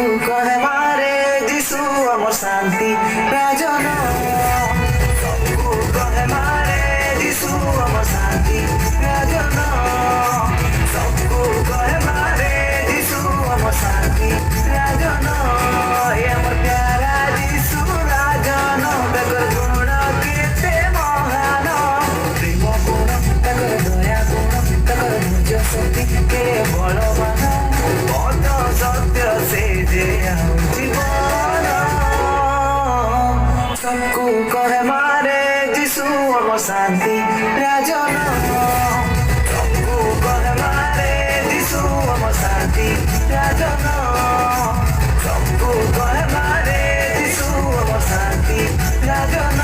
कहे मारे যিশু আমার শান্তি রাজন सबको कहे मारे যিশু আমার শান্তি রাজন सबको कहे मारे যিশু আমার শান্তি রাজন আমার প্যারা যিশু রাজন তাকর গুণ কেতে মহান প্রেম গুণ তাকর দয়া গুণ তাকর ধৈর্য শক্তি কে বলবান পদ সত্য से जे জীবন सबको कहे मारे যিশু আমার শান্তি রাজন सबको कहे मारे যিশু আমার শান্তি রাজন सबको कहे मारे যিশু আমার শান্তি রাজন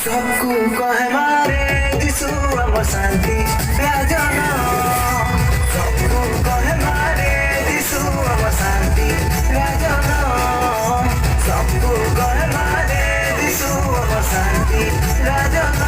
सबको कहे मारे যিশু আমার শান্তি রাজন सबको कहे मारे যিশু আমার শান্তি রাজন सबको कहे मारे যিশু আমার শান্তি রাজন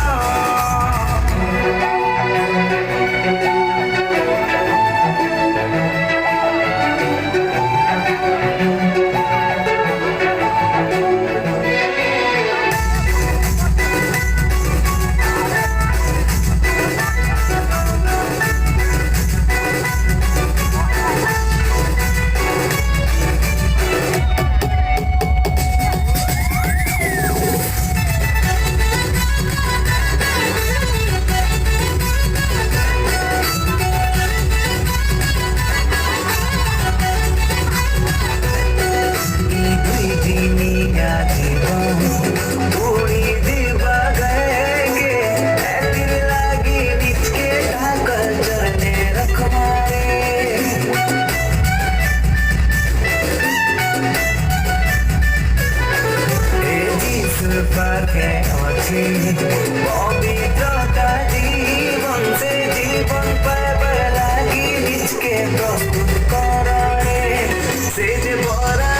पवित्रता जीवन से जीवन पाए लागी बीच के प्रस्तुत करे से जे बड़ा